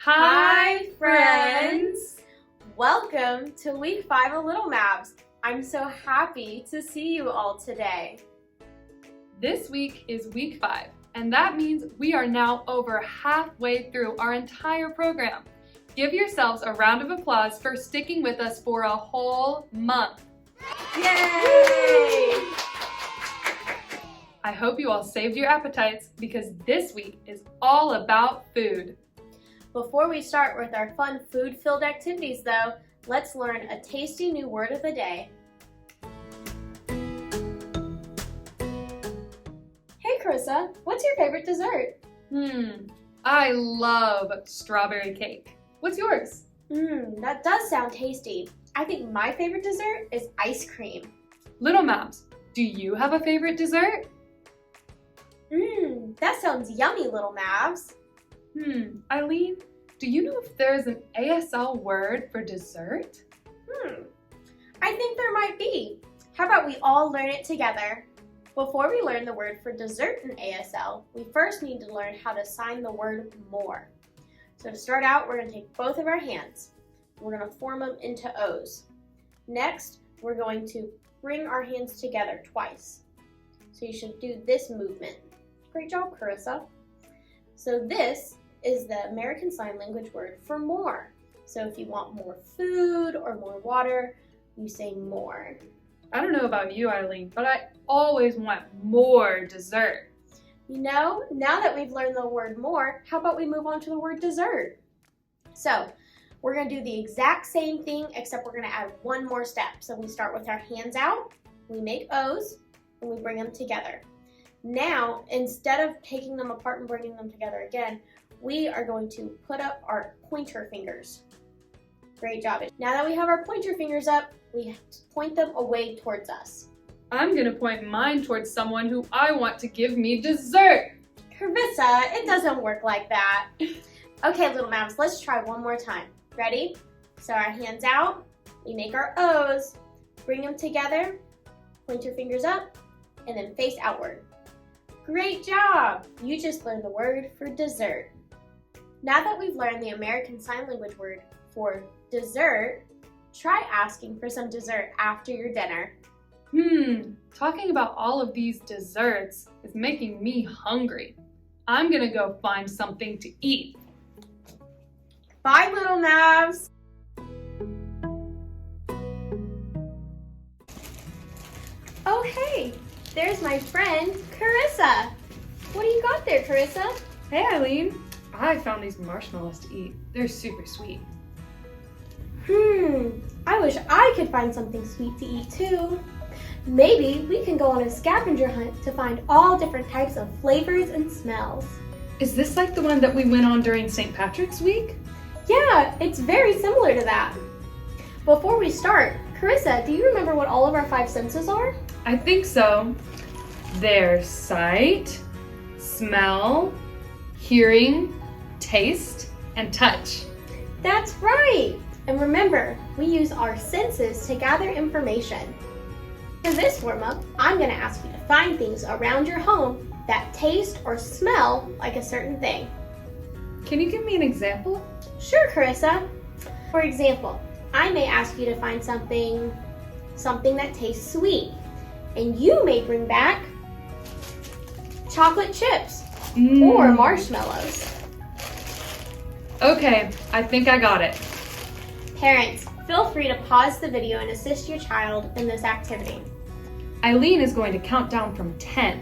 Hi, friends! Welcome to week 5 of Little Mavs. I'm so happy to see you all today. This week is week 5, and that means we are now over halfway through our entire program. Give yourselves a round of applause for sticking with us for a whole month. Yay! I hope you all saved your appetites because this week is all about food. Before we start with our fun food-filled activities though, let's learn a tasty new word of the day. Hey Carissa, what's your favorite dessert? I love strawberry cake. What's yours? That does sound tasty. I think my favorite dessert is ice cream. Little Mavs, do you have a favorite dessert? That sounds yummy, Little Mavs. Eileen, do you know if there's an ASL word for dessert? I think there might be. How about we all learn it together? Before we learn the word for dessert in ASL, we first need to learn how to sign the word more. So to start out, we're going to take both of our hands. We're going to form them into O's. Next, we're going to bring our hands together twice. So you should do this movement. Great job, Carissa. So this is the American Sign Language word for more. So if you want more food or more water, you say more. I don't know about you, Eileen, but I always want more dessert. You know, now that we've learned the word more, how about we move on to the word dessert? So we're going to do the exact same thing, except we're going to add one more step. So we start with our hands out, we make O's, and we bring them together. Now, instead of taking them apart and bringing them together again, we are going to put up our pointer fingers. Great job. Now that we have our pointer fingers up, we have to point them away towards us. I'm gonna point mine towards someone who I want to give me dessert. Carissa, it doesn't work like that. Okay, Little Mavs, let's try one more time. Ready? So our hands out, we make our O's, bring them together, point your fingers up, and then face outward. Great job! You just learned the word for dessert. Now that we've learned the American Sign Language word for dessert, try asking for some dessert after your dinner. Talking about all of these desserts is making me hungry. I'm gonna go find something to eat. Bye, Little Mavs! Oh, hey! There's my friend, Carissa. What do you got there, Carissa? Hey, Eileen. I found these marshmallows to eat. They're super sweet. I wish I could find something sweet to eat too. Maybe we can go on a scavenger hunt to find all different types of flavors and smells. Is this like the one that we went on during St. Patrick's Week? Yeah, it's very similar to that. Before we start, Carissa, do you remember what all of our 5 senses are? I think so. They're sight, smell, hearing, taste, and touch. That's right! And remember, we use our senses to gather information. For this warm-up, I'm going to ask you to find things around your home that taste or smell like a certain thing. Can you give me an example? Sure, Carissa. For example, I may ask you to find something that tastes sweet, and you may bring back chocolate chips or marshmallows. Okay, I think I got it. Parents, feel free to pause the video and assist your child in this activity. Eileen is going to count down from 10.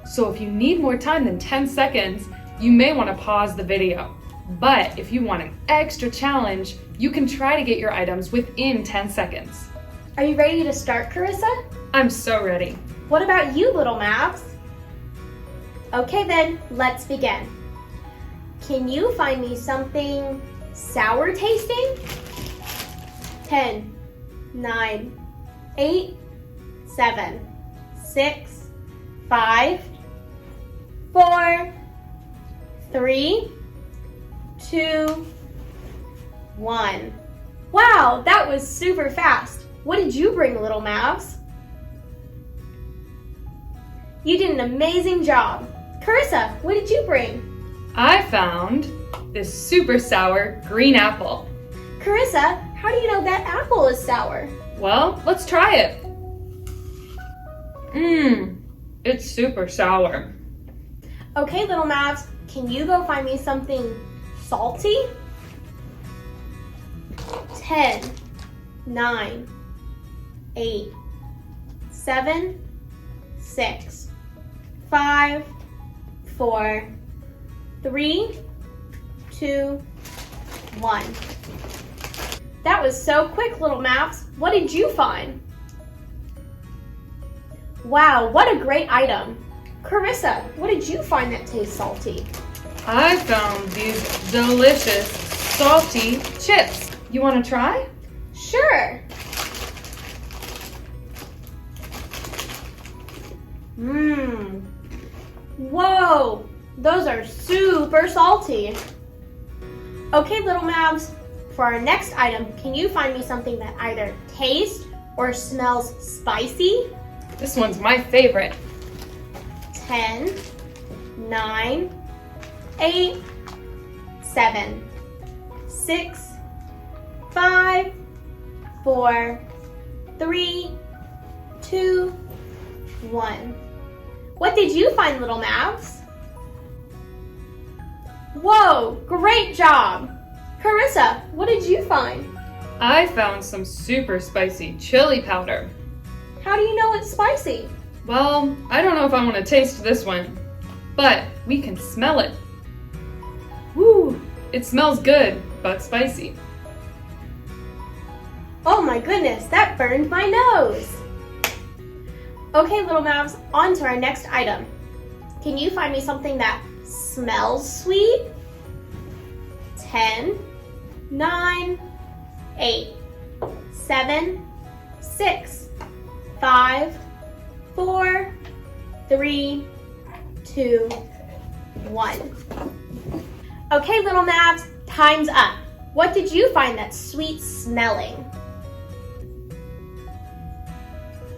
So if you need more time than 10 seconds, you may want to pause the video. But if you want an extra challenge, you can try to get your items within 10 seconds. Are you ready to start, Carissa? I'm so ready. What about you, Little Mavs? Okay then, let's begin. Can you find me something sour tasting? 10, 9, 8, 7, 6, 5, 4, 3, 2, 1. Wow, that was super fast. What did you bring, Little Mavs? You did an amazing job. Carissa, what did you bring? I found this super sour green apple. Carissa, how do you know that apple is sour? Well, let's try it. It's super sour. Okay, Little Mavs, can you go find me something salty? 10, 9, 8, 7, 6, 5, 4, 3, 2, 1. That was so quick, Little Mavs. What did you find? Wow, what a great item. Carissa, what did you find that tastes salty? I found these delicious salty chips. You want to try? Sure. Whoa, those are super salty. Okay, Little Mavs, for our next item, can you find me something that either tastes or smells spicy? This one's my favorite. 10, 9, 8, 7, 6, 5, 4, 3, 2, 1. What did you find, Little Mavs? Whoa, great job! Carissa, what did you find? I found some super spicy chili powder. How do you know it's spicy? Well, I don't know if I want to taste this one, but we can smell it. Woo! It smells good, but spicy. Oh my goodness, that burned my nose! Okay, Little Mavs, on to our next item. Can you find me something that smells sweet? 10, 9, 8, 7, 6, 5, 4, 3, 2, 1. Okay, Little Mavs, time's up. What did you find that's sweet smelling?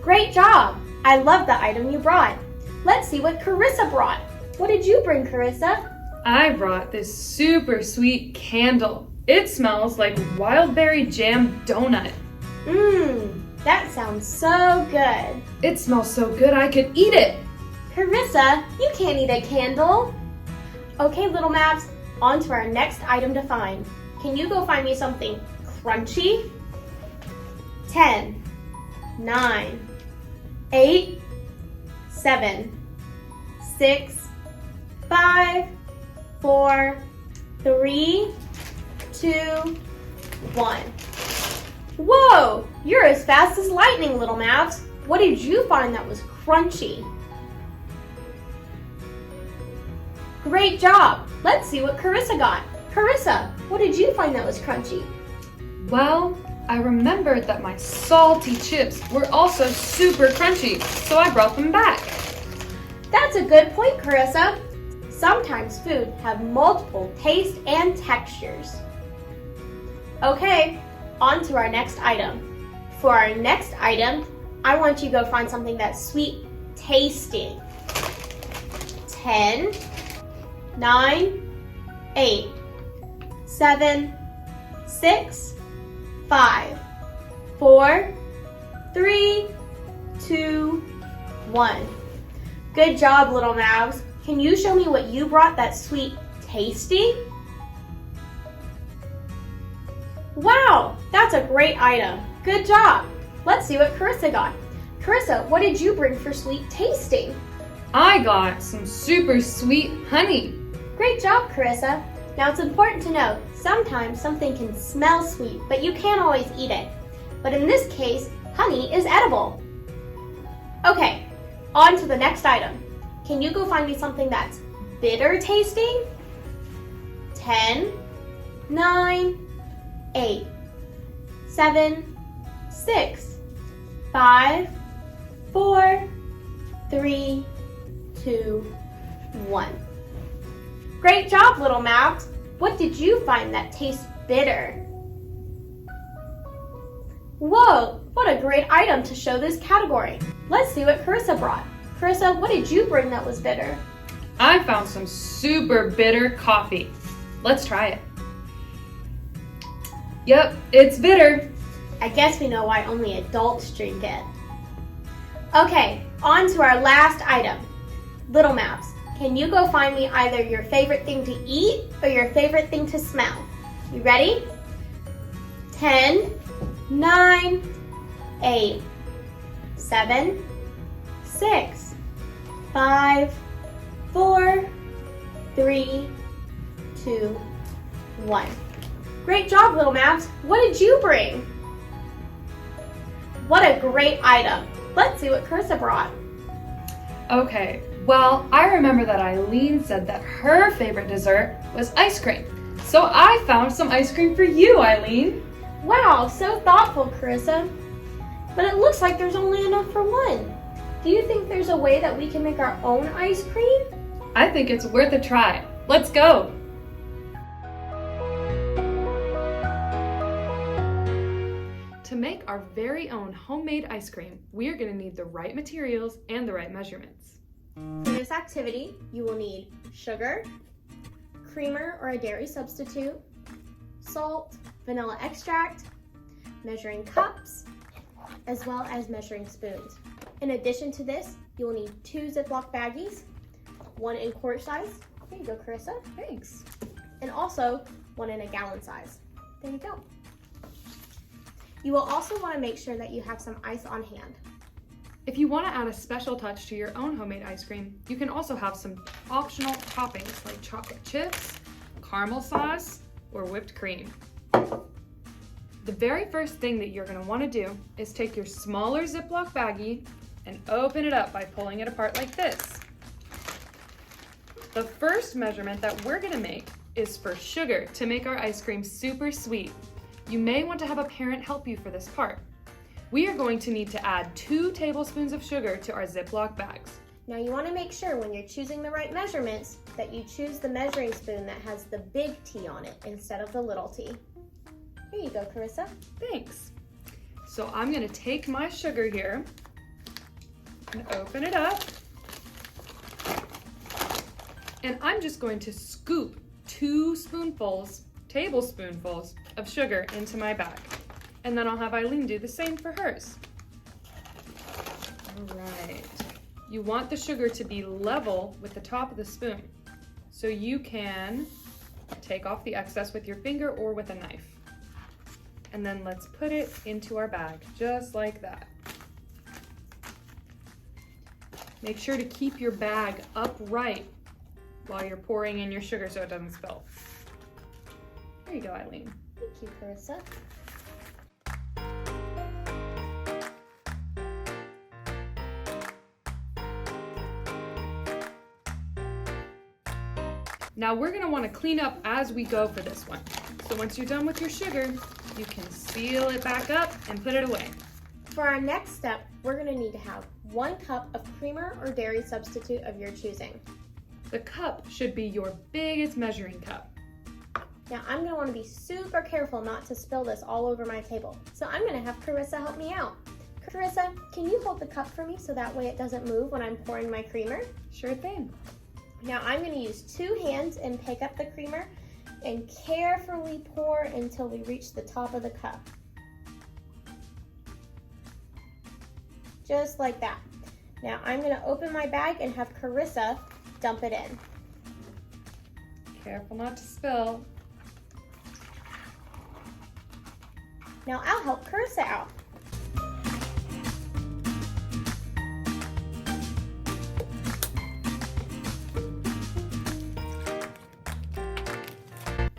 Great job! I love the item you brought. Let's see what Carissa brought. What did you bring, Carissa? I brought this super sweet candle. It smells like wild berry jam donut. That sounds so good. It smells so good I could eat it. Carissa, you can't eat a candle. Okay, Little Mavs, on to our next item to find. Can you go find me something crunchy? 10, 9, 8, 7, 6, 5, 4, 3, 2, 1. Whoa! You're as fast as lightning, Little Mavs. What did you find that was crunchy? Great job! Let's see what Carissa got. Carissa, what did you find that was crunchy? Well, I remembered that my salty chips were also super crunchy, so I brought them back. That's a good point, Carissa. Sometimes food have multiple tastes and textures. Okay, on to our next item. For our next item, I want you to go find something that's sweet tasting. 10, 9, 8, 7, 6, 5, 4, 3, 2, 1. Good job, Little Mavs. Can you show me what you brought that's sweet tasting? Wow, that's a great item. Good job. Let's see what Carissa got. Carissa, what did you bring for sweet tasting? I got some super sweet honey. Great job, Carissa. Now it's important to know, sometimes something can smell sweet, but you can't always eat it. But in this case, honey is edible. Okay, on to the next item. Can you go find me something that's bitter tasting? 10, 9, 8, 7, 6, 5, 4, 3, 2, 1. Great job, Little Mavs. What did you find that tastes bitter? Whoa, what a great item to show this category. Let's see what Carissa brought. Carissa, what did you bring that was bitter? I found some super bitter coffee. Let's try it. Yep, it's bitter. I guess we know why only adults drink it. Okay, on to our last item. Little Mavs, can you go find me either your favorite thing to eat or your favorite thing to smell? You ready? 10, 9, 8, 7, 6, 5, 4, 3, 2, 1. Great job, Little Mavs. What did you bring? What a great item. Let's see what Carissa brought. Okay, well, I remember that Eileen said that her favorite dessert was ice cream. So I found some ice cream for you, Eileen. Wow, so thoughtful, Carissa. But it looks like there's only enough for one. Do you think there's a way that we can make our own ice cream? I think it's worth a try. Let's go. To make our very own homemade ice cream, we are going to need the right materials and the right measurements. For this activity, you will need sugar, creamer or a dairy substitute, salt, vanilla extract, measuring cups, as well as measuring spoons. In addition to this, you will need 2 Ziploc baggies, 1 in quart size. There you go, Carissa. Thanks. And also 1 in a gallon size. There you go. You will also want to make sure that you have some ice on hand. If you want to add a special touch to your own homemade ice cream, you can also have some optional toppings like chocolate chips, caramel sauce, or whipped cream. The very first thing that you're going to want to do is take your smaller Ziploc baggie and open it up by pulling it apart like this. The first measurement that we're going to make is for sugar to make our ice cream super sweet. You may want to have a parent help you for this part. We are going to need to add 2 tablespoons of sugar to our Ziploc bags. Now you want to make sure when you're choosing the right measurements that you choose the measuring spoon that has the big T on it instead of the little t. Here you go, Carissa. Thanks. So I'm going to take my sugar here and open it up. And I'm just going to scoop 2 tablespoonfuls of sugar into my bag. And then I'll have Eileen do the same for hers. All right. You want the sugar to be level with the top of the spoon. So you can take off the excess with your finger or with a knife. And then let's put it into our bag, just like that. Make sure to keep your bag upright while you're pouring in your sugar so it doesn't spill. There you go, Eileen. Thank you, Carissa. Now we're going to want to clean up as we go for this one. So once you're done with your sugar, you can seal it back up and put it away. For our next step, we're going to need to have 1 cup of creamer or dairy substitute of your choosing. The cup should be your biggest measuring cup. Now I'm going to want to be super careful not to spill this all over my table. So I'm going to have Carissa help me out. Carissa, can you hold the cup for me so that way it doesn't move when I'm pouring my creamer? Sure thing. Now I'm going to use 2 hands and pick up the creamer and carefully pour until we reach the top of the cup. Just like that. Now I'm going to open my bag and have Carissa dump it in. Careful not to spill. Now I'll help Carissa out.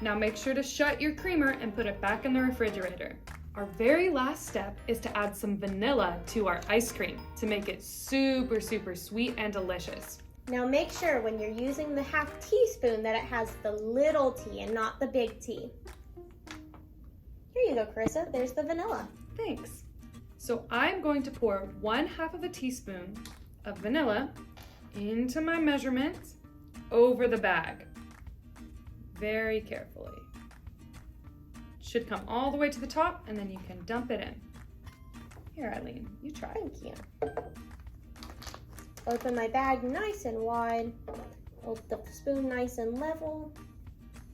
Now make sure to shut your creamer and put it back in the refrigerator. Our very last step is to add some vanilla to our ice cream to make it super, super sweet and delicious. Now make sure when you're using the half teaspoon that it has the little t and not the big T. Here you go, Carissa. There's the vanilla. Thanks. So I'm going to pour 1/2 teaspoon of vanilla into my measurement over the bag. Very carefully. Should come all the way to the top and then you can dump it in. Here, Eileen, you try. Thank you. Open my bag nice and wide Hold the spoon nice and level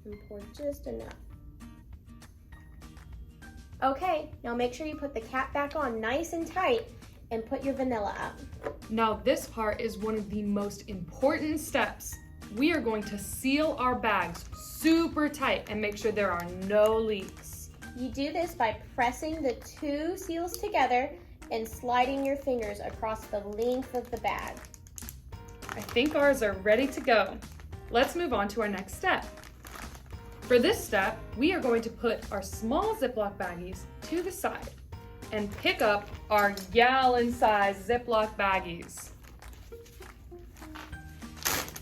and pour just enough. Okay, now make sure you put the cap back on nice and tight and put your vanilla up. Now this part is one of the most important steps. We are going to seal our bags super tight and make sure there are no leaks. You do this by pressing the two seals together and sliding your fingers across the length of the bag. I think ours are ready to go. Let's move on to our next step. For this step, we are going to put our small Ziploc baggies to the side and pick up our gallon-sized Ziploc baggies.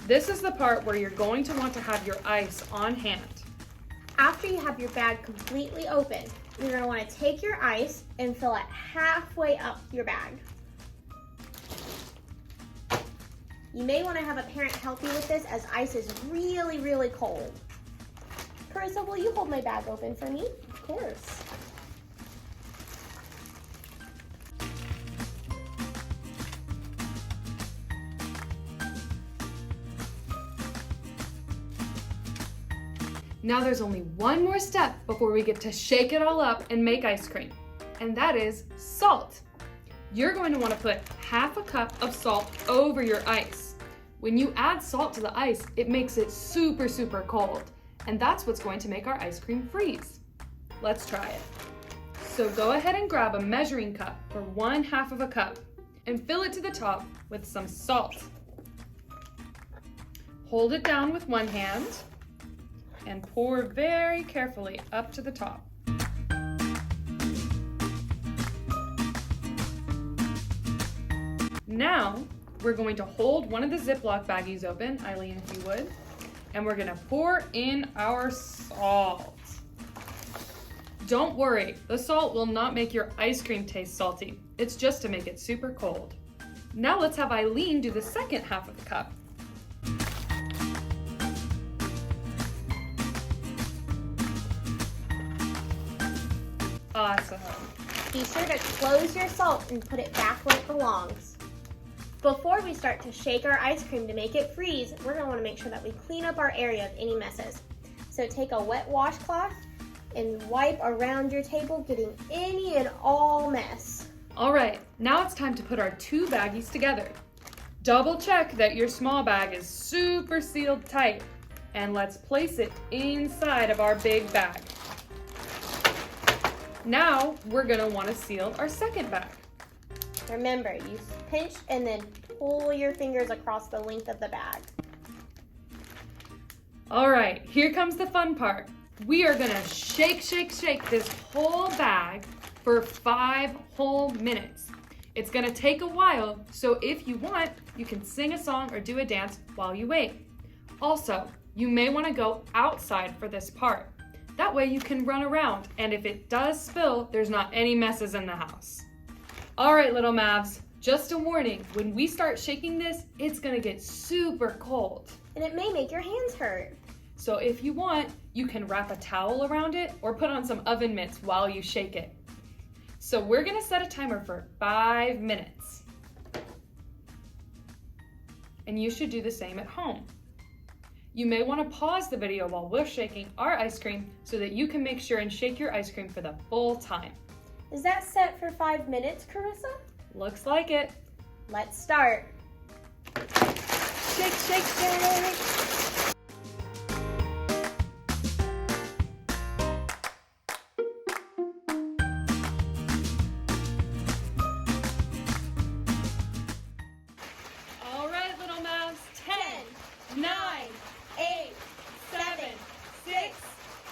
This is the part where you're going to want to have your ice on hand. After you have your bag completely open, you're going to want to take your ice and fill it halfway up your bag. You may want to have a parent help you with this as ice is really, really cold. Carissa, will you hold my bag open for me? Of course. Now there's only one more step before we get to shake it all up and make ice cream, and that is salt. You're going to want to put half a cup of salt over your ice. When you add salt to the ice, it makes it super, super cold, and that's what's going to make our ice cream freeze. Let's try it. So go ahead and grab a measuring cup for 1/2 of a cup and fill it to the top with some salt. Hold it down with one hand and pour very carefully up to the top. Now, we're going to hold one of the Ziploc baggies open, Eileen, if you would, and we're gonna pour in our salt. Don't worry, the salt will not make your ice cream taste salty. It's just to make it super cold. Now let's have Eileen do the second half of the cup. Awesome. Be sure to close your salt and put it back where it belongs. Before we start to shake our ice cream to make it freeze, we're going to want to make sure that we clean up our area of any messes. So take a wet washcloth and wipe around your table, getting any and all mess. All right, now it's time to put our two baggies together. Double check that your small bag is super sealed tight, and let's place it inside of our big bag. Now we're gonna wanna seal our second bag. Remember, you pinch and then pull your fingers across the length of the bag. All right, here comes the fun part. We are gonna shake, shake, shake this whole bag for 5 whole minutes. It's gonna take a while, so if you want, you can sing a song or do a dance while you wait. Also, you may wanna go outside for this part. That way you can run around, and if it does spill, there's not any messes in the house. All right, Little Mavs, just a warning, when we start shaking this, it's gonna get super cold. And it may make your hands hurt. So if you want, you can wrap a towel around it or put on some oven mitts while you shake it. So we're gonna set a timer for 5 minutes. And you should do the same at home. You may wanna pause the video while we're shaking our ice cream so that you can make sure and shake your ice cream for the full time. Is that set for 5 minutes, Carissa? Looks like it. Let's start. Shake, shake, shake. All right, Little Mavs, 10, 9, 8, 7, 6,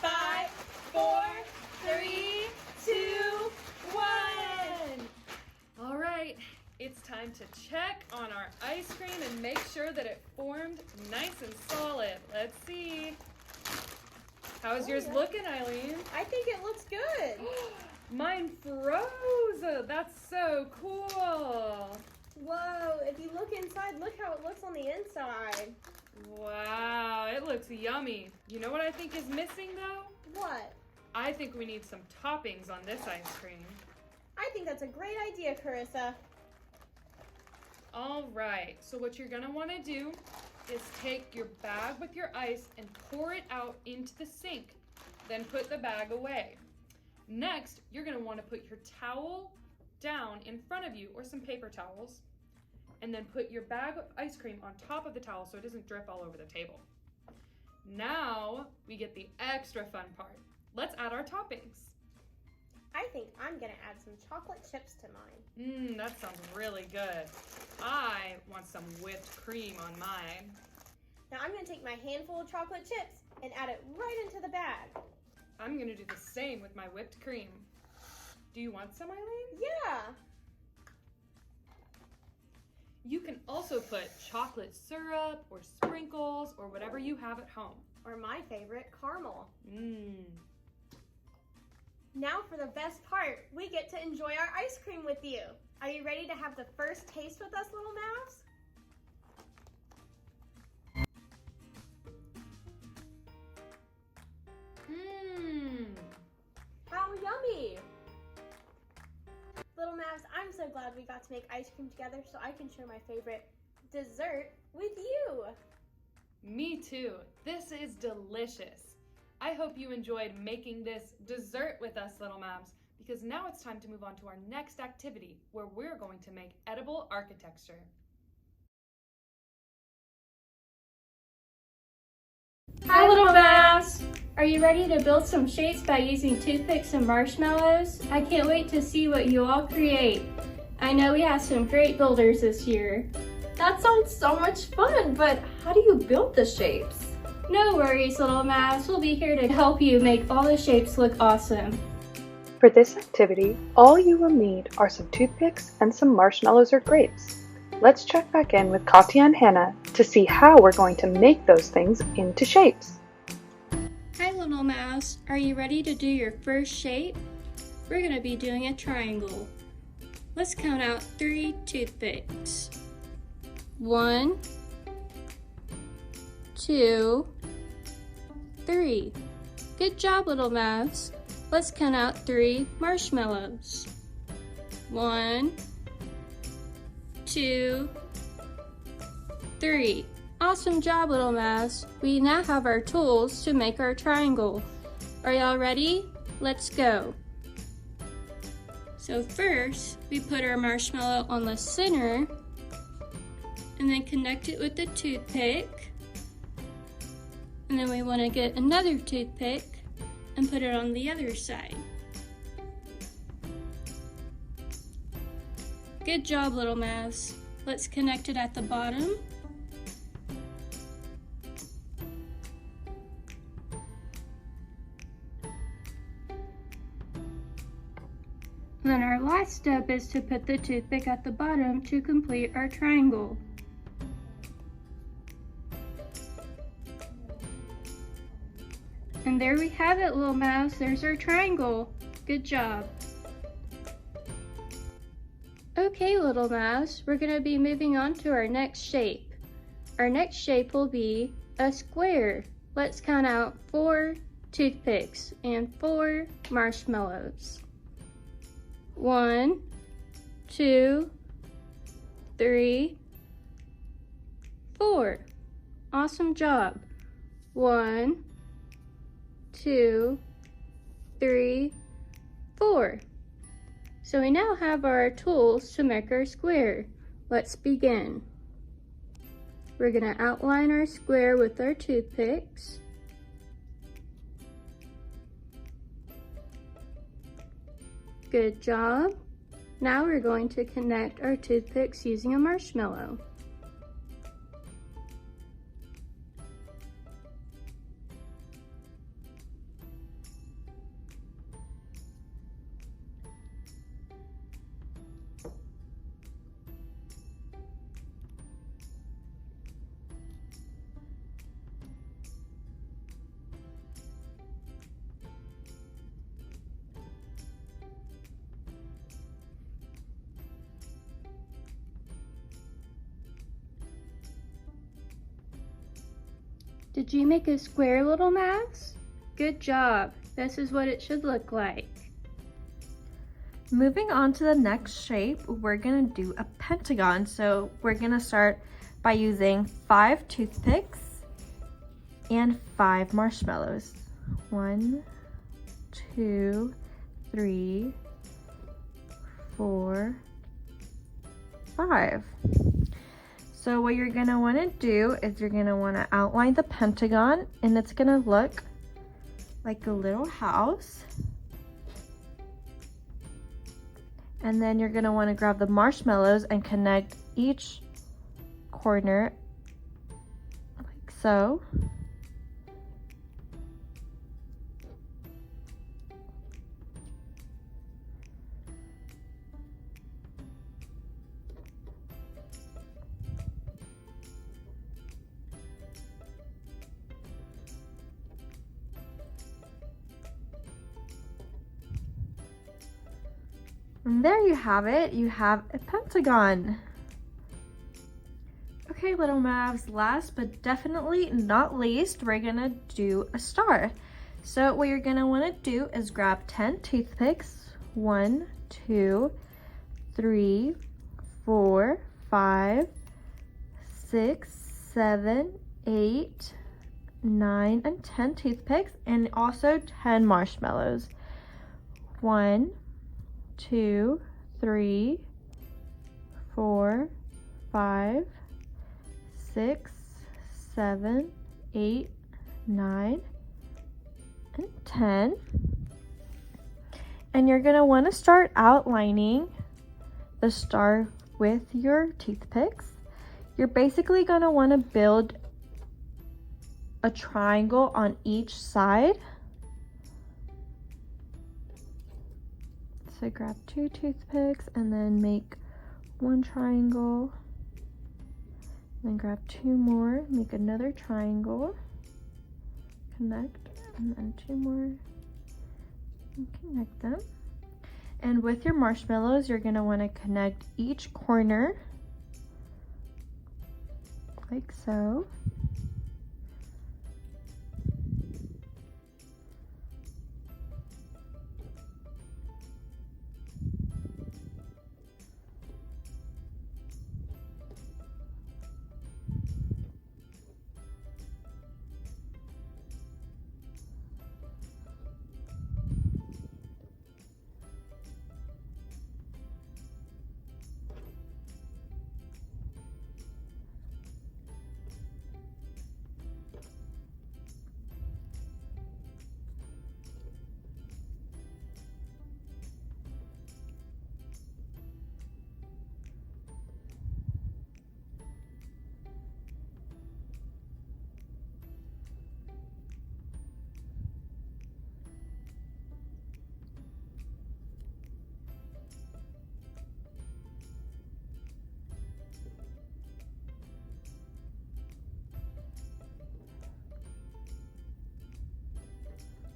5, 4, 3, 2, 1. All right, it's time to check on our ice cream and make sure that it formed nice and solid. Let's see. How's yours looking, Eileen? I think it looks good. Mine froze. That's so cool. Whoa, if you look inside, look how it looks on the inside. Wow, it looks yummy. You know what I think is missing though? What? I think we need some toppings on this ice cream. I think that's a great idea, Carissa. All right, so what you're gonna wanna do is take your bag with your ice and pour it out into the sink. Then put the bag away. Next, you're going to want to put your towel down in front of you, or some paper towels, and then put your bag of ice cream on top of the towel so it doesn't drip all over the table. Now we get the extra fun part. Let's add our toppings. I think I'm gonna add some chocolate chips to mine. That sounds really good. I want some whipped cream on mine. Now I'm gonna take my handful of chocolate chips and add it right into the bag. I'm gonna do the same with my whipped cream. Do you want some, Eileen? Yeah. You can also put chocolate syrup or sprinkles or whatever you have at home. Or my favorite, caramel. Now for the best part, we get to enjoy our ice cream with you. Are you ready to have the first taste with us, Little Mavs? How yummy! Little Mavs, I'm so glad we got to make ice cream together so I can share my favorite dessert with you. Me too. This is delicious. I hope you enjoyed making this dessert with us, Little Mavs, because now it's time to move on to our next activity where we're going to make edible architecture. Hi Little Mavs! Are you ready to build some shapes by using toothpicks and marshmallows? I can't wait to see what you all create. I know we have some great builders this year. That sounds so much fun, but how do you build the shapes? No worries, Little Mavs. We'll be here to help you make all the shapes look awesome. For this activity, all you will need are some toothpicks and some marshmallows or grapes. Let's check back in with Katya and Hannah to see how we're going to make those things into shapes. Hi Little Mavs. Are you ready to do your first shape? We're going to be doing a triangle. Let's count out 3 toothpicks. 1, 2, 3. Good job, Little Mavs. Let's count out 3 marshmallows. 1, 2, 3. Awesome job, Little Mavs. We now have our tools to make our triangle. Are y'all ready? Let's go. So first, we put our marshmallow on the center and then connect it with the toothpick. And then we want to get another toothpick and put it on the other side. Good job, Little Mavs. Let's connect it at the bottom. And then our last step is to put the toothpick at the bottom to complete our triangle. And there we have it, Little Mavs. There's our triangle. Good job. Okay, Little Mavs, we're going to be moving on to our next shape. Our next shape will be a square. Let's count out 4 toothpicks and 4 marshmallows. 1, 2, 3, 4. Awesome job. 1, 2, 3, 4. So we now have our tools to make our square. Let's begin. We're going to outline our square with our toothpicks. Good job. Now we're going to connect our toothpicks using a marshmallow. Did you make a square, Little Mavs? Good job. This is what it should look like. Moving on to the next shape, we're gonna do a pentagon. So we're gonna start by using 5 toothpicks and 5 marshmallows. 1, 2, 3, 4, 5. So what you're gonna wanna do is you're gonna wanna outline the pentagon, and it's gonna look like a little house. And then you're gonna wanna grab the marshmallows and connect each corner like so. And there you have it. You have a pentagon. Okay, Little Mavs, last but definitely not least, we're gonna do a star. So what you're gonna wanna do is grab 10 toothpicks. 1, 2, 3, 4, 5, 6, 7, 8, 9, and 10 toothpicks, and also 10 marshmallows. 1, 2, 3, 4, 5, 6, 7, 8, 9, and 10. And you're gonna wanna start outlining the star with your toothpicks. You're basically gonna wanna build a triangle on each side. So grab 2 toothpicks and then make 1 triangle. Then grab 2 more, make another triangle, connect, and then 2 more, and connect them. And with your marshmallows, you're gonna wanna connect each corner, like so.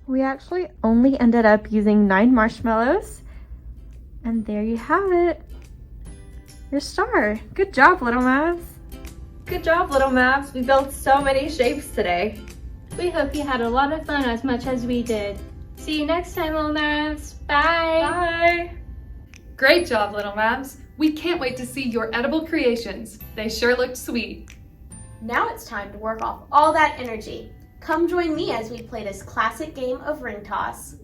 We actually only ended up using 9 marshmallows, and there you have it, your star. Good job, Little Mavs. Good job, Little Mavs. We built so many shapes today. We hope you had a lot of fun as much as we did. See you next time, Little Mavs. Bye. Bye. Great job, Little Mavs. We can't wait to see your edible creations. They sure looked sweet. Now it's time to work off all that energy. Come join me as we play this classic game of ring toss.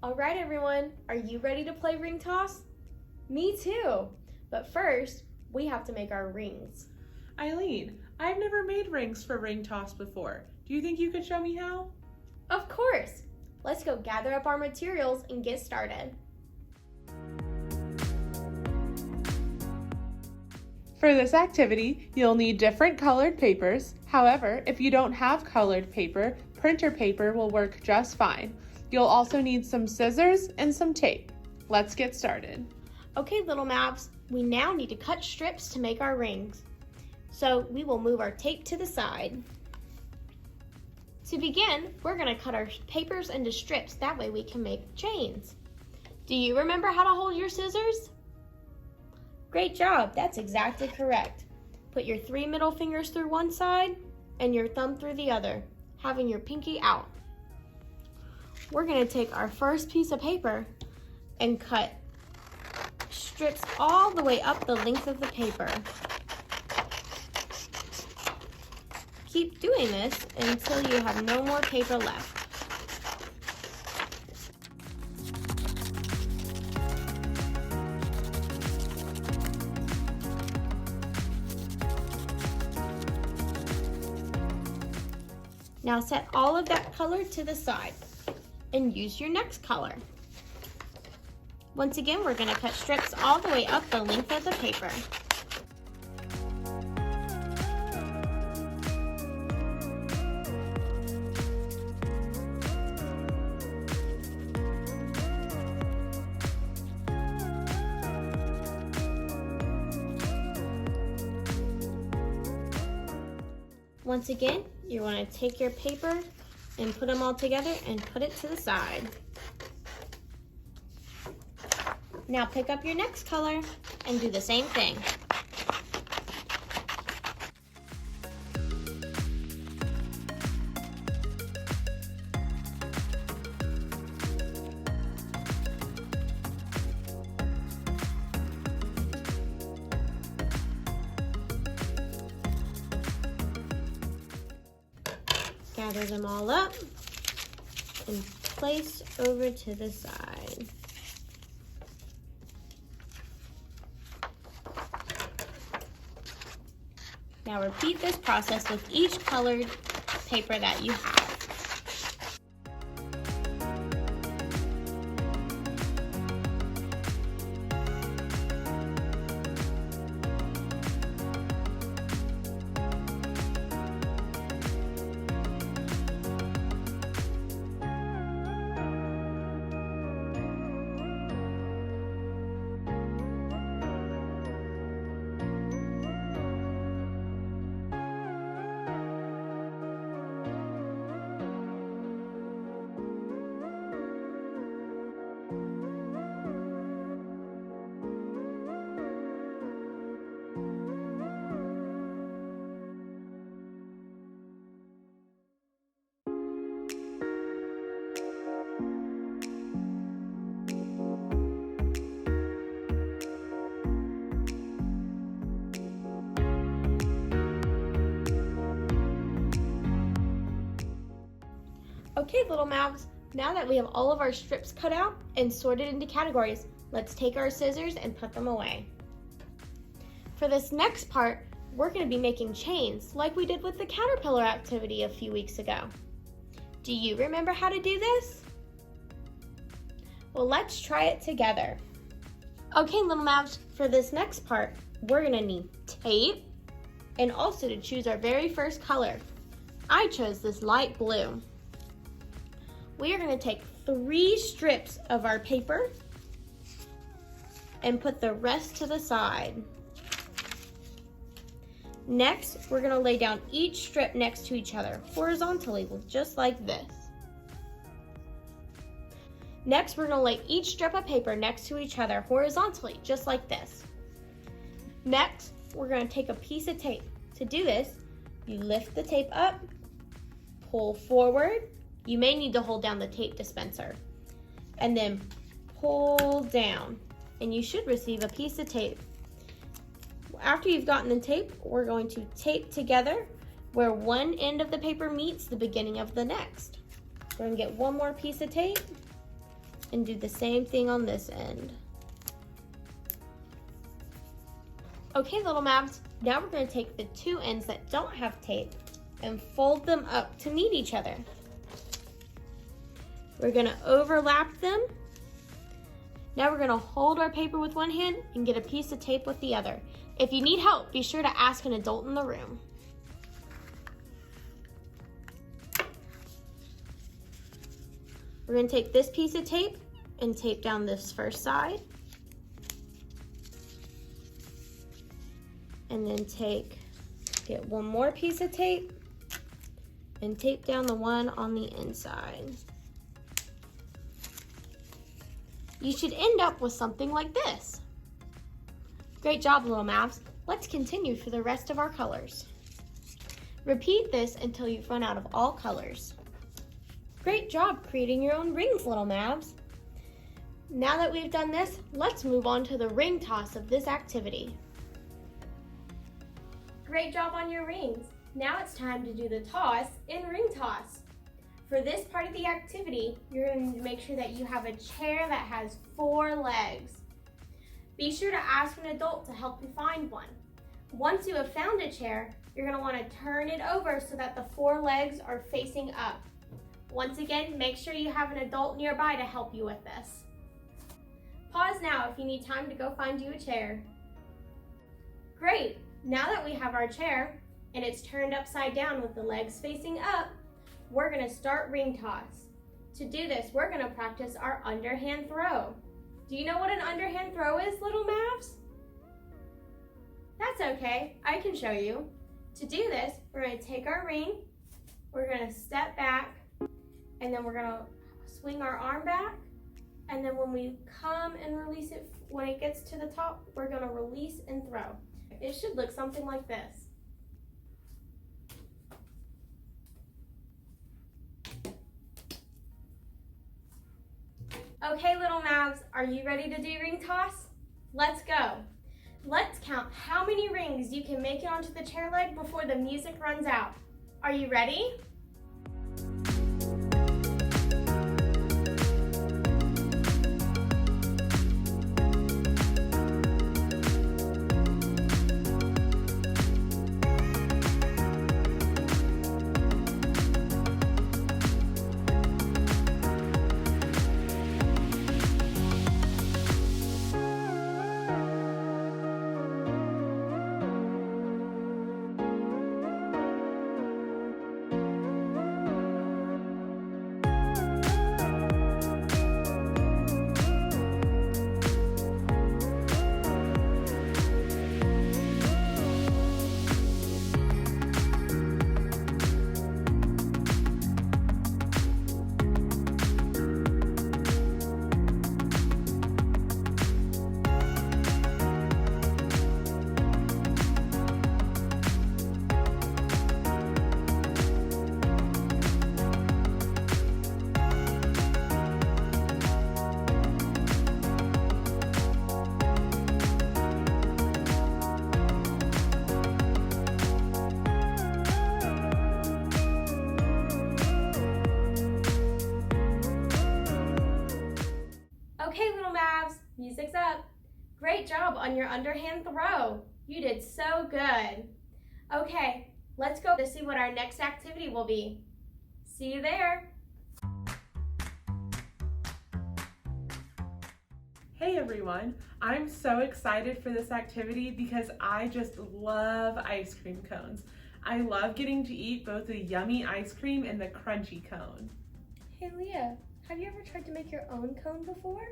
All right, everyone, are you ready to play ring toss? Me too. But first, we have to make our rings. Eileen, I've never made rings for ring toss before. Do you think you could show me how? Of course. Let's go gather up our materials and get started. For this activity, you'll need different colored papers. However, if you don't have colored paper, printer paper will work just fine. You'll also need some scissors and some tape. Let's get started. Okay, Little Mavs, we now need to cut strips to make our rings. So we will move our tape to the side. To begin, we're going to cut our papers into strips. That way we can make chains. Do you remember how to hold your scissors? Great job, that's exactly correct. Put your 3 middle fingers through one side and your thumb through the other, having your pinky out. We're gonna take our first piece of paper and cut strips all the way up the length of the paper. Keep doing this until you have no more paper left. Now set all of that color to the side and use your next color. Once again, we're going to cut strips all the way up the length of the paper. Once again, you want to take your paper and put them all together and put it to the side. Now pick up your next color and do the same thing. Gather them all up and place over to the side. Now repeat this process with each colored paper that you have. Okay, Little Mavs, now that we have all of our strips cut out and sorted into categories, let's take our scissors and put them away. For this next part, we're going to be making chains like we did with the caterpillar activity a few weeks ago. Do you remember how to do this? Well, let's try it together. Okay, Little Mavs, for this next part, we're going to need tape and also to choose our very first color. I chose this light blue. We are going to take 3 strips of our paper and put the rest to the side. Next, we're going to lay down each strip next to each other horizontally, just like this. Next, we're going to lay each strip of paper next to each other horizontally, just like this. Next, we're going to take a piece of tape. To do this, you lift the tape up, pull forward. You may need to hold down the tape dispenser and then pull down and you should receive a piece of tape. After you've gotten the tape, we're going to tape together where one end of the paper meets the beginning of the next. We're going to get one more piece of tape and do the same thing on this end. Okay, Little Mavs, now we're going to take the 2 ends that don't have tape and fold them up to meet each other. We're going to overlap them. Now we're going to hold our paper with one hand and get a piece of tape with the other. If you need help, be sure to ask an adult in the room. We're going to take this piece of tape and tape down this first side. And then get one more piece of tape and tape down the one on the inside. You should end up with something like this. Great job, Little Mavs. Let's continue for the rest of our colors. Repeat this until you've run out of all colors. Great job creating your own rings, Little Mavs. Now that we've done this, let's move on to the ring toss of this activity. Great job on your rings. Now it's time to do the toss in ring toss. For this part of the activity, you're going to make sure that you have a chair that has 4 legs. Be sure to ask an adult to help you find one. Once you have found a chair, you're going to want to turn it over so that the 4 legs are facing up. Once again, make sure you have an adult nearby to help you with this. Pause now if you need time to go find you a chair. Great! Now that we have our chair and it's turned upside down with the legs facing up, we're going to start ring toss. To do this, we're going to practice our underhand throw. Do you know what an underhand throw is, Little Mavs? That's okay, I can show you. To do this, we're going to take our ring, we're going to step back, and then we're going to swing our arm back, and then when we come and release it, when it gets to the top, we're going to release and throw. It should look something like this. Okay, Little Mavs, are you ready to do ring toss? Let's go. Let's count how many rings you can make it onto the chair leg before the music runs out. Are you ready? Okay, Little Mavs, music's up. Great job on your underhand throw. You did so good. Okay, let's go to see what our next activity will be. See you there. Hey everyone, I'm so excited for this activity because I just love ice cream cones. I love getting to eat both the yummy ice cream and the crunchy cone. Hey Leah, have you ever tried to make your own cone before?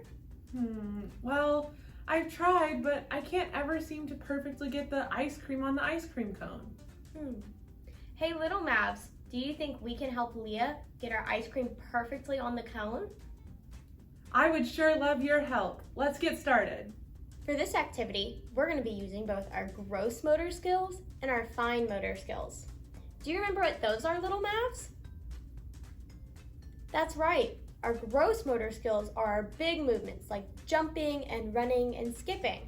Well, I've tried, but I can't ever seem to perfectly get the ice cream on the ice cream cone. Hey Little Mavs, do you think we can help Leah get our ice cream perfectly on the cone? I would sure love your help. Let's get started. For this activity, we're going to be using both our gross motor skills and our fine motor skills. Do you remember what those are, Little Mavs? That's right. Our gross motor skills are our big movements like jumping and running and skipping,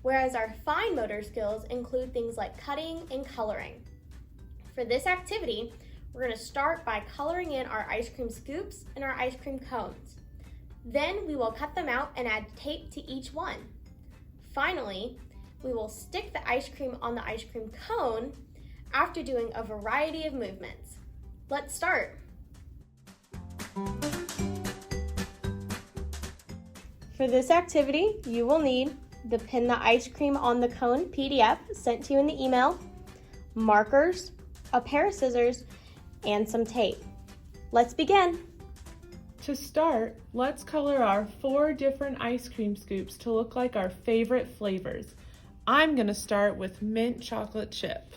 whereas our fine motor skills include things like cutting and coloring. For this activity, we're going to start by coloring in our ice cream scoops and our ice cream cones. Then we will cut them out and add tape to each one. Finally, we will stick the ice cream on the ice cream cone after doing a variety of movements. Let's start. For this activity, you will need the Pin the Ice Cream on the Cone PDF sent to you in the email, markers, a pair of scissors, and some tape. Let's begin. To start, let's color our 4 different ice cream scoops to look like our favorite flavors. I'm going to start with mint chocolate chip.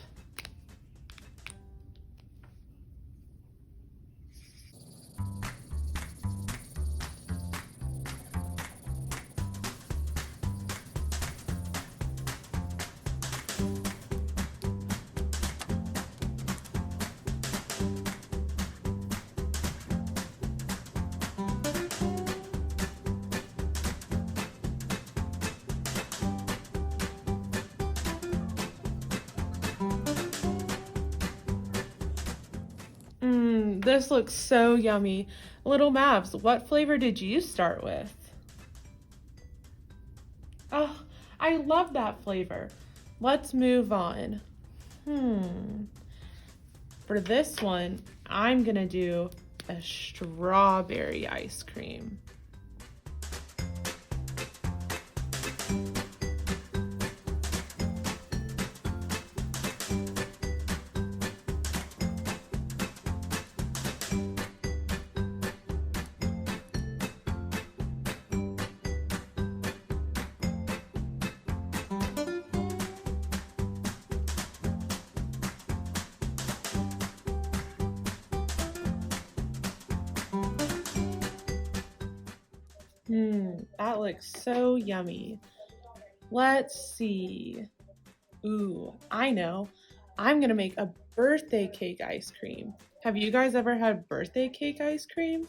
This looks so yummy. Little Mavs, what flavor did you start with? Oh, I love that flavor. Let's move on. For this one, I'm gonna do a strawberry ice cream. That looks so yummy. Let's see. Ooh, I know. I'm gonna make a birthday cake ice cream. Have you guys ever had birthday cake ice cream?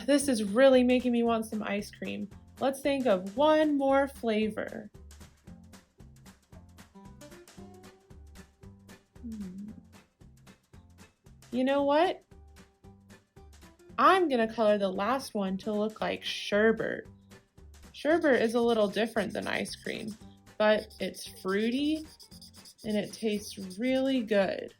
This is really making me want some ice cream. Let's think of one more flavor. You know what? I'm gonna color the last one to look like sherbet. Sherbet is a little different than ice cream, but it's fruity and it tastes really good.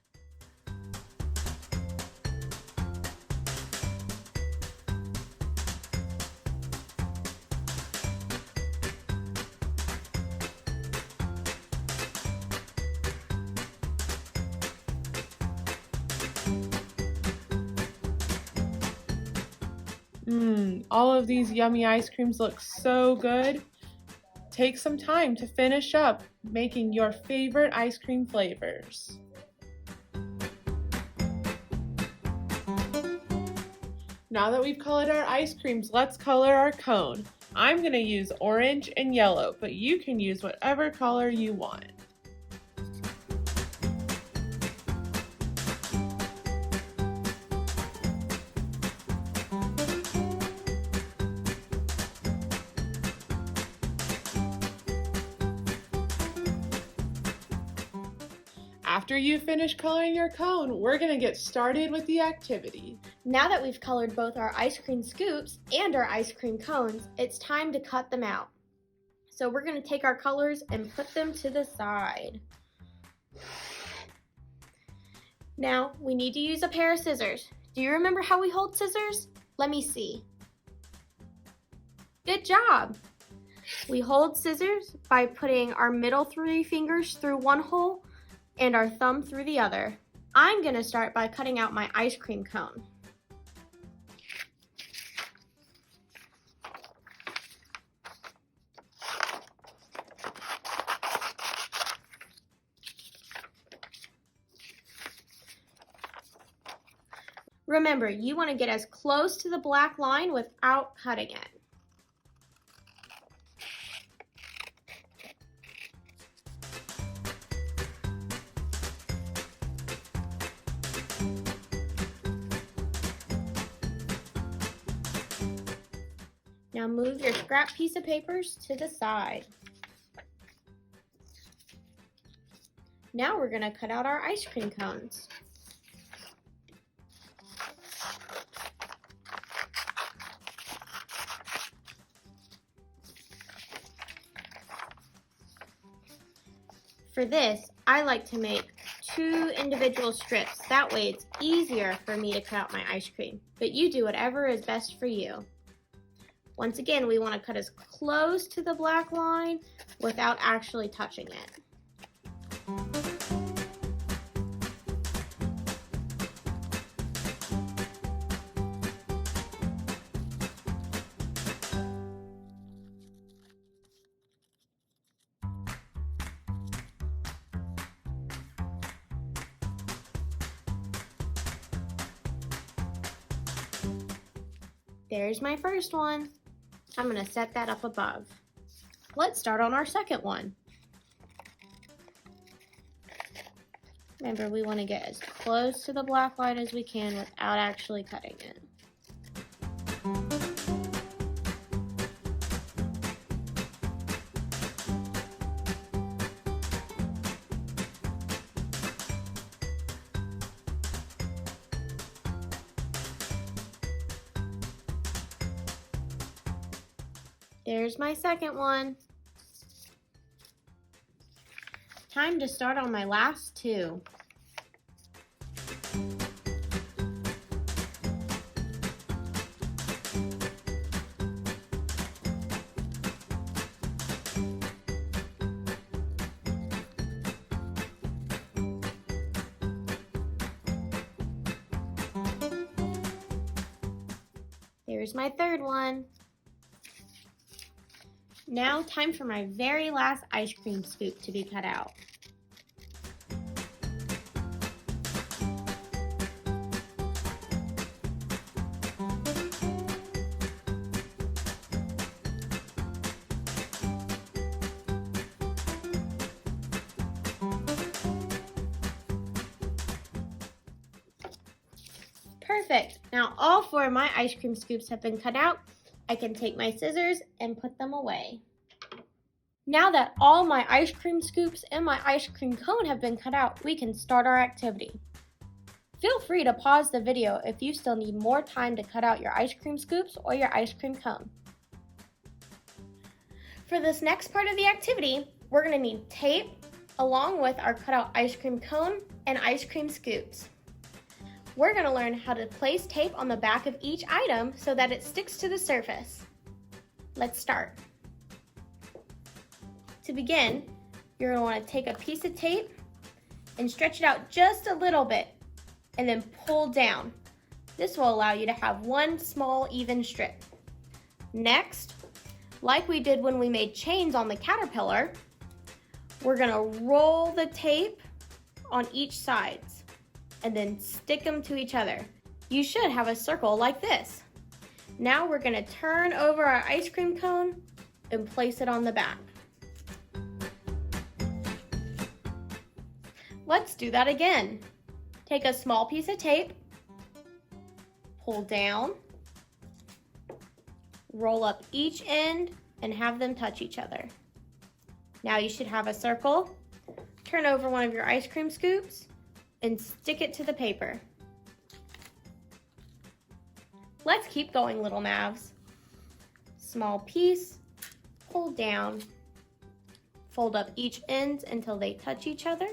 All of these yummy ice creams look so good. Take some time to finish up making your favorite ice cream flavors. Now that we've colored our ice creams, let's color our cone. I'm going to use orange and yellow, but you can use whatever color you want. After you finish coloring your cone, we're going to get started with the activity. Now that we've colored both our ice cream scoops and our ice cream cones, it's time to cut them out. So we're going to take our colors and put them to the side. Now we need to use a pair of scissors. Do you remember how we hold scissors? Let me see. Good job! We hold scissors by putting our middle 3 fingers through one hole and our thumb through the other. I'm gonna start by cutting out my ice cream cone. Remember, you wanna get as close to the black line without cutting it. Now move your scrap piece of papers to the side. Now we're going to cut out our ice cream cones. For this, I like to make 2 individual strips. That way it's easier for me to cut out my ice cream. But you do whatever is best for you. Once again, we want to cut as close to the black line without actually touching it. There's my first one. I'm going to set that up above. Let's start on our second one. Remember, we want to get as close to the black line as we can without actually cutting it. There's my second one. Time to start on my last two. There's my third one. Now, time for my very last ice cream scoop to be cut out. Perfect. Now all four of my ice cream scoops have been cut out. I can take my scissors and put them away. Now that all my ice cream scoops and my ice cream cone have been cut out, we can start our activity. Feel free to pause the video if you still need more time to cut out your ice cream scoops or your ice cream cone. For this next part of the activity, we're going to need tape along with our cut out ice cream cone and ice cream scoops. We're going to learn how to place tape on the back of each item so that it sticks to the surface. Let's start. To begin, you're going to want to take a piece of tape and stretch it out just a little bit and then pull down. This will allow you to have one small even strip. Next, like we did when we made chains on the caterpillar, we're going to roll the tape on each side and then stick them to each other. You should have a circle like this. Now we're going to turn over our ice cream cone and place it on the back. Let's do that again. Take a small piece of tape, pull down, roll up each end, and have them touch each other. Now you should have a circle. Turn over one of your ice cream scoops and stick it to the paper. Let's keep going, Little Mavs. Small piece, pull down, fold up each end until they touch each other.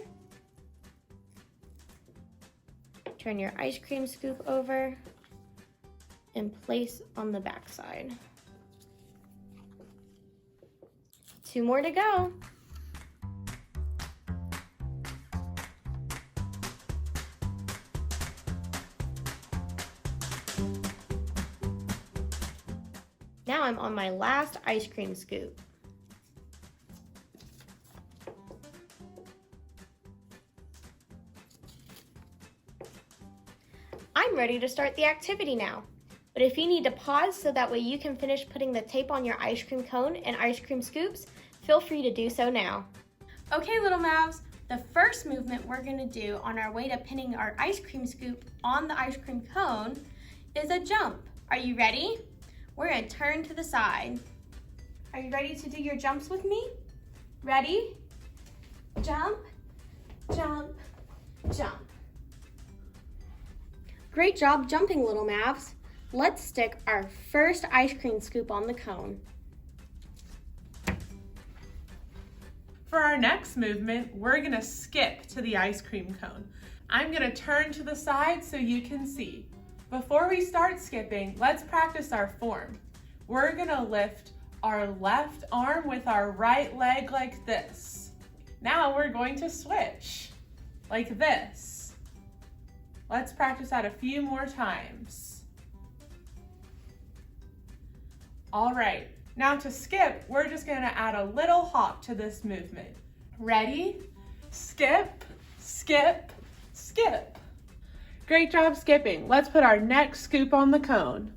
Turn your ice cream scoop over and place on the back side. 2 more to go. Now I'm on my last ice cream scoop. I'm ready to start the activity now. But if you need to pause so that way you can finish putting the tape on your ice cream cone and ice cream scoops, feel free to do so now. Okay, Little Mavs, the first movement we're going to do on our way to pinning our ice cream scoop on the ice cream cone is a jump. Are you ready? We're going to turn to the side. Are you ready to do your jumps with me? Ready? Jump, jump, jump. Great job jumping, Little Mavs. Let's stick our first ice cream scoop on the cone. For our next movement, we're gonna skip to the ice cream cone. I'm gonna turn to the side so you can see. Before we start skipping, let's practice our form. We're gonna lift our left arm with our right leg like this. Now we're going to switch like this. Let's practice that a few more times. All right, now to skip, we're just gonna add a little hop to this movement. Ready? Skip, skip, skip. Great job skipping. Let's put our next scoop on the cone.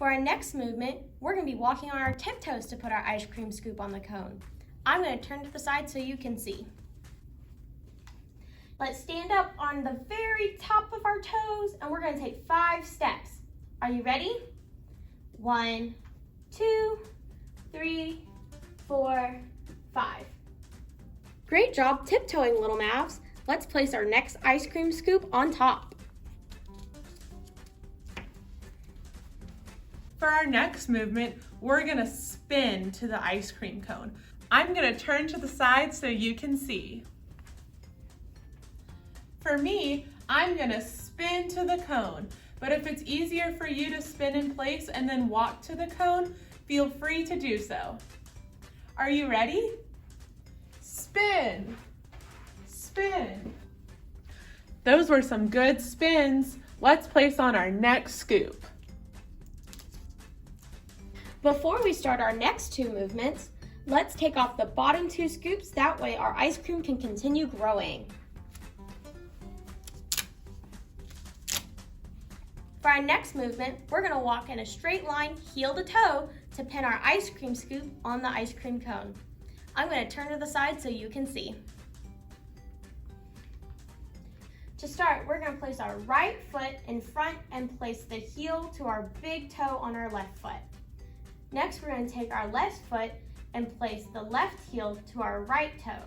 For our next movement, we're going to be walking on our tiptoes to put our ice cream scoop on the cone. I'm going to turn to the side so you can see. Let's stand up on the very top of our toes and we're going to take 5 steps. Are you ready? 1, 2, 3, 4, 5. Great job tiptoeing, Little Mavs. Let's place our next ice cream scoop on top. For our next movement, we're gonna spin to the ice cream cone. I'm gonna turn to the side so you can see. For me, I'm gonna spin to the cone, but if it's easier for you to spin in place and then walk to the cone, feel free to do so. Are you ready? Spin, spin. Those were some good spins. Let's place on our next scoop. Before we start our next 2 movements, let's take off the bottom 2 scoops. That way our ice cream can continue growing. For our next movement, we're going to walk in a straight line, heel to toe, to pin our ice cream scoop on the ice cream cone. I'm going to turn to the side so you can see. To start, we're going to place our right foot in front and place the heel to our big toe on our left foot. Next, we're going to take our left foot and place the left heel to our right toe.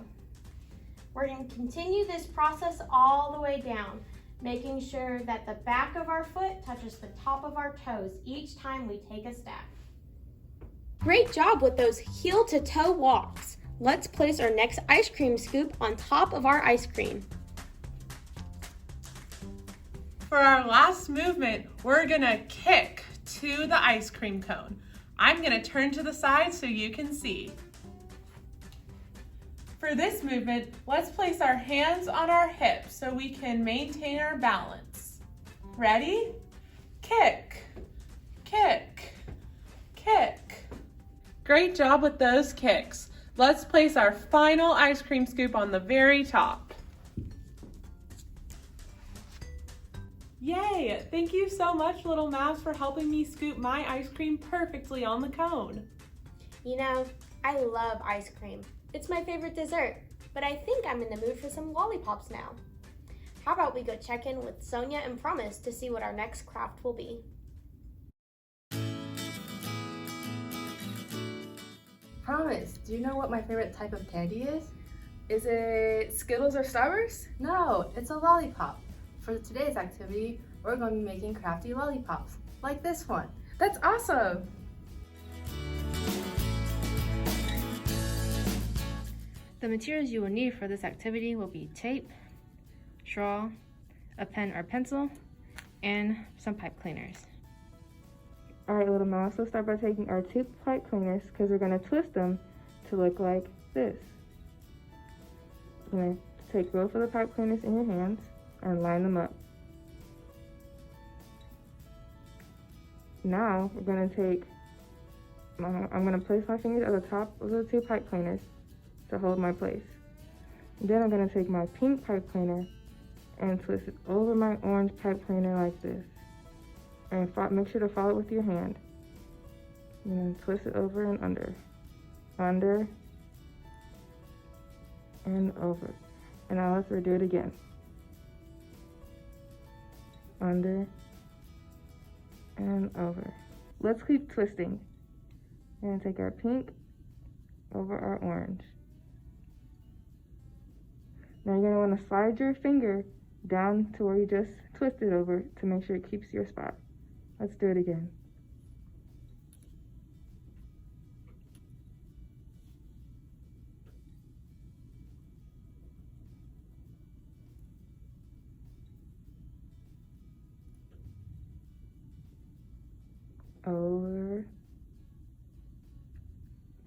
We're going to continue this process all the way down, making sure that the back of our foot touches the top of our toes each time we take a step. Great job with those heel to toe walks. Let's place our next ice cream scoop on top of our ice cream. For our last movement, we're gonna kick to the ice cream cone. I'm gonna turn to the side so you can see. For this movement, let's place our hands on our hips so we can maintain our balance. Ready? Kick, kick, kick. Great job with those kicks. Let's place our final ice cream scoop on the very top. Yay! Thank you so much, Little Mavs, for helping me scoop my ice cream perfectly on the cone. You know, I love ice cream. It's my favorite dessert, but I think I'm in the mood for some lollipops now. How about we go check in with Sonia and Promise to see what our next craft will be? Promise, do you know what my favorite type of candy is? Is it Skittles or Starburst? No, it's a lollipop. For today's activity, we're going to be making crafty lollipops, like this one. That's awesome! The materials you will need for this activity will be tape, straw, a pen or pencil, and some pipe cleaners. Alright, Little Mouse, let's start by taking our 2 pipe cleaners because we're going to twist them to look like this. You're going to take both of the pipe cleaners in your hands and line them up. Now, we're going to take, I'm going to place my fingers at the top of the 2 pipe cleaners to hold my place. Then I'm going to take my pink pipe cleaner and twist it over my orange pipe cleaner like this. And make sure to follow it with your hand. And then twist it over and under. Under and over. And now let's redo it again. Under and over. Let's keep twisting. And take our pink over our orange. Now you're going to want to slide your finger down to where you just twisted over to make sure it keeps your spot. Let's do it again. Over,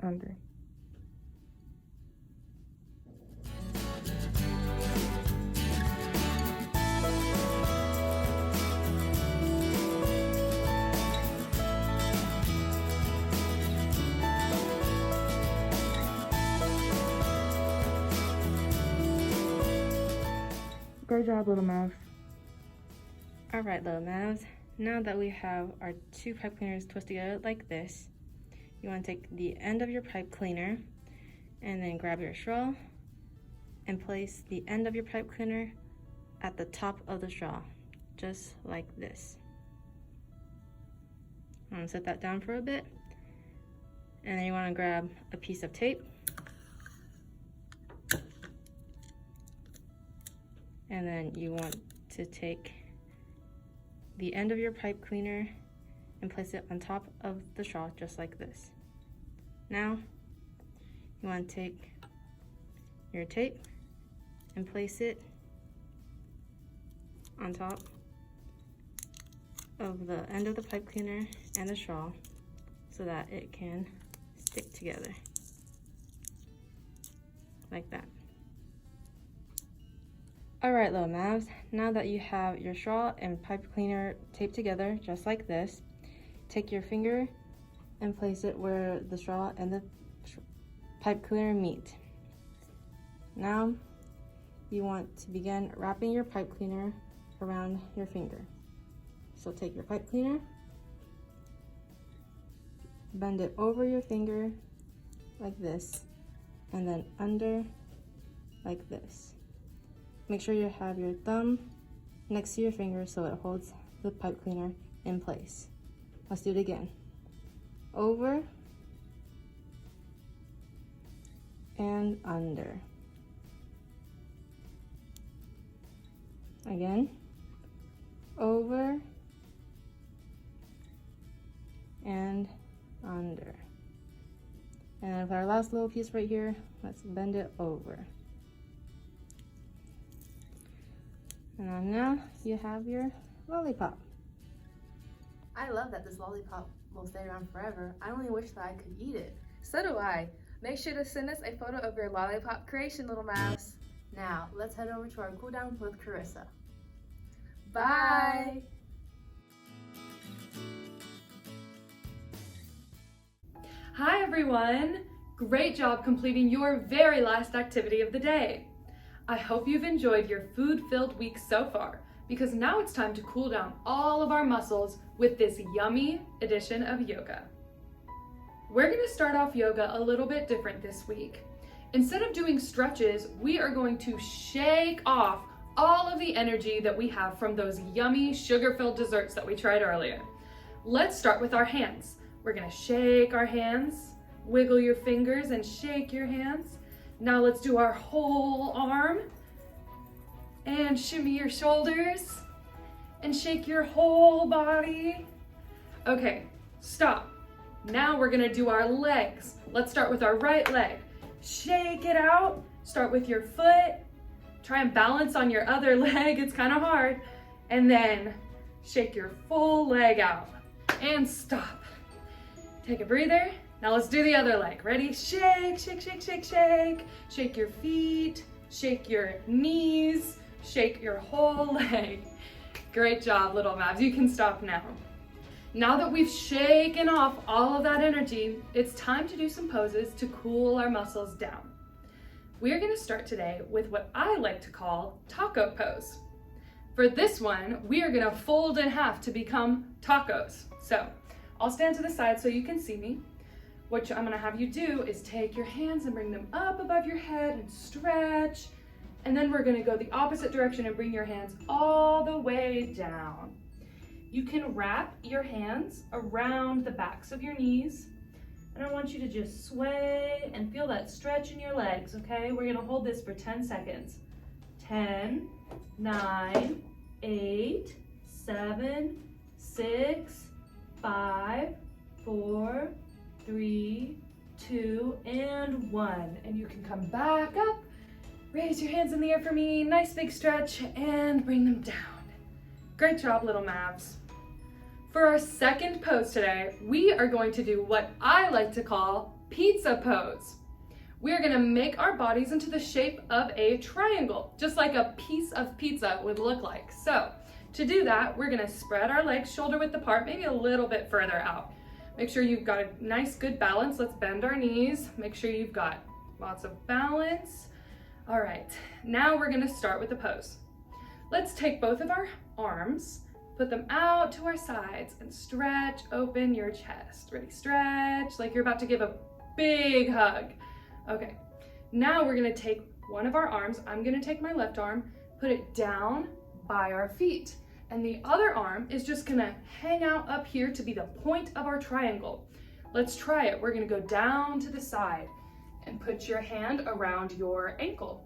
under. Great job, Little Mavs. Alright, Little Mavs, Now that we have our two pipe cleaners twisted together like this, you want to take the end of your pipe cleaner and then grab your straw and place the end of your pipe cleaner at the top of the straw, just like this. I'm gonna set that down for a bit, and then you want to grab a piece of tape and then you want to take the end of your pipe cleaner and place it on top of the straw just like this. Now you want to take your tape and place it on top of the end of the pipe cleaner and the straw so that it can stick together like that. Alright, Little Mavs, now that you have your straw and pipe cleaner taped together just like this, take your finger and place it where the straw and the pipe cleaner meet. Now you want to begin wrapping your pipe cleaner around your finger. So take your pipe cleaner, bend it over your finger like this, and then under like this. Make sure you have your thumb next to your finger so it holds the pipe cleaner in place. Let's do it again. Over and under. Again. Over and under. And with our last little piece right here, let's bend it over. And now you have your lollipop. I love that this lollipop will stay around forever. I only wish that I could eat it. So do I. Make sure to send us a photo of your lollipop creation, Little Mavs. Now, let's head over to our cool down with Carissa. Bye! Hi everyone! Great job completing your very last activity of the day. I hope you've enjoyed your food-filled week so far, because now it's time to cool down all of our muscles with this yummy edition of yoga. We're going to start off yoga a little bit different this week. Instead of doing stretches, we are going to shake off all of the energy that we have from those yummy sugar-filled desserts that we tried earlier. Let's start with our hands. We're going to shake our hands, wiggle your fingers and shake your hands. Now let's do our whole arm and shimmy your shoulders and shake your whole body. Okay, stop. Now we're gonna do our legs. Let's start with our right leg. Shake it out. Start with your foot. Try and balance on your other leg. It's kind of hard. And then shake your full leg out and stop. Take a breather. Now let's do the other leg. Ready? Shake, shake, shake, shake, shake. Shake your feet, shake your knees, shake your whole leg. Great job, Little Mavs. You can stop now. Now that we've shaken off all of that energy, it's time to do some poses to cool our muscles down. We're gonna start today with what I like to call taco pose. For this one, we are gonna fold in half to become tacos. So I'll stand to the side so you can see me. What I'm gonna have you do is take your hands and bring them up above your head and stretch. And then we're gonna go the opposite direction and bring your hands all the way down. You can wrap your hands around the backs of your knees. And I want you to just sway and feel that stretch in your legs, okay? We're gonna hold this for 10 seconds. 10, 9, 8, 7, 6, 5, 4, 3, 2, and 1. And you can come back up. Raise your hands in the air for me. Nice big stretch and bring them down. Great job, Little Mavs. For our second pose today, we are going to do what I like to call pizza pose. We are gonna make our bodies into the shape of a triangle, just like a piece of pizza would look like. So to do that, we're gonna spread our legs shoulder width apart, maybe a little bit further out. Make sure you've got a nice, good balance. Let's bend our knees. Make sure you've got lots of balance. All right, now we're gonna start with the pose. Let's take both of our arms Put them out to our sides and stretch open your chest. Ready? Stretch like you're about to give a big hug. Okay, now we're gonna take one of our arms. I'm gonna take my left arm, put it down by our feet. And the other arm is just gonna hang out up here to be the point of our triangle. Let's try it. We're gonna go down to the side and put your hand around your ankle.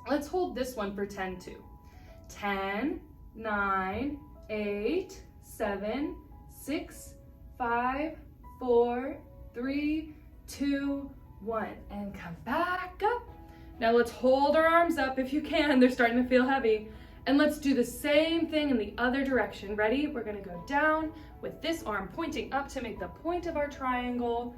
Let's hold this one for 10 too. 10, 9, 8, 7, 6, 5, 4, 3, 2, 1. And come back up. Now let's hold our arms up if you can. They're starting to feel heavy. And let's do the same thing in the other direction. Ready? We're gonna go down with this arm pointing up to make the point of our triangle.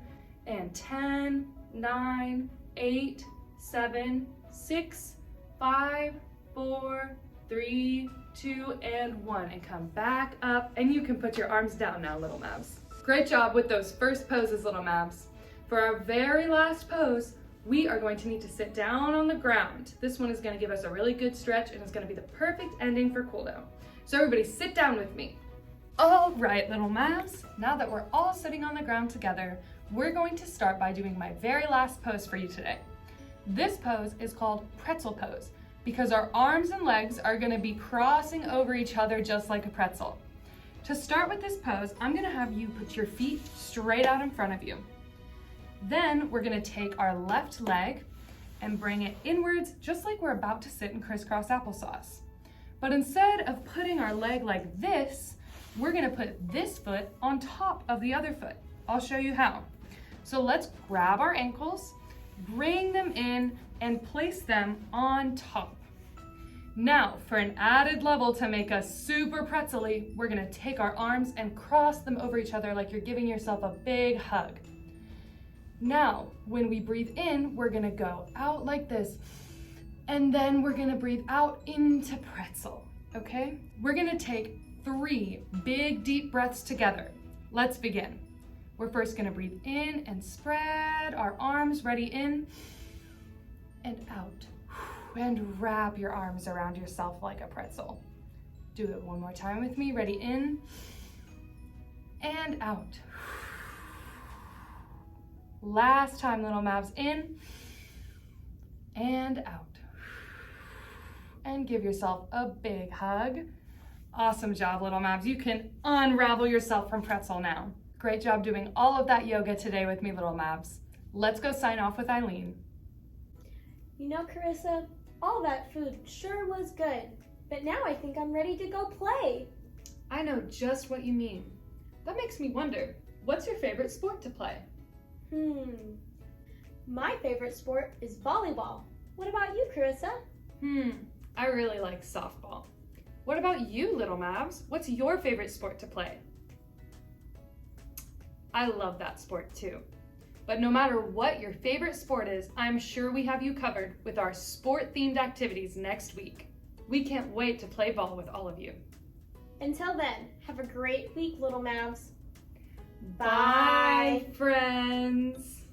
And 10, 9, 8, 7, 6, 5, 4, 3, 2, and 1. And come back up. And you can put your arms down now, Little Mavs. Great job with those first poses, Little Mavs. For our very last pose, we are going to need to sit down on the ground. This one is going to give us a really good stretch and it's going to be the perfect ending for cool down. So everybody sit down with me. All right, Little Mavs, now that we're all sitting on the ground together, we're going to start by doing my very last pose for you today. This pose is called pretzel pose because our arms and legs are going to be crossing over each other just like a pretzel. To start with this pose, I'm going to have you put your feet straight out in front of you. Then we're gonna take our left leg and bring it inwards, just like we're about to sit in crisscross applesauce. But instead of putting our leg like this, we're gonna put this foot on top of the other foot. I'll show you how. So let's grab our ankles, bring them in, and place them on top. Now, for an added level to make us super pretzel-y, we're gonna take our arms and cross them over each other like you're giving yourself a big hug. Now, when we breathe in, we're gonna go out like this, and then we're gonna breathe out into pretzel, okay? We're gonna take 3 big, deep breaths together. Let's begin. We're first gonna breathe in and spread our arms, ready in and out. And wrap your arms around yourself like a pretzel. Do it one more time with me, ready in and out. Last time, Little Mavs, in and out. And give yourself a big hug. Awesome job, Little Mavs. You can unravel yourself from pretzel now. Great job doing all of that yoga today with me, Little Mavs. Let's go sign off with Eileen. You know, Carissa, all that food sure was good, but now I think I'm ready to go play. I know just what you mean. That makes me wonder, what's your favorite sport to play? My favorite sport is volleyball. What about you, Carissa? I really like softball. What about you, Little Mavs? What's your favorite sport to play? I love that sport too. But no matter what your favorite sport is, I'm sure we have you covered with our sport-themed activities next week. We can't wait to play ball with all of you. Until then, have a great week, Little Mavs. Bye, friends.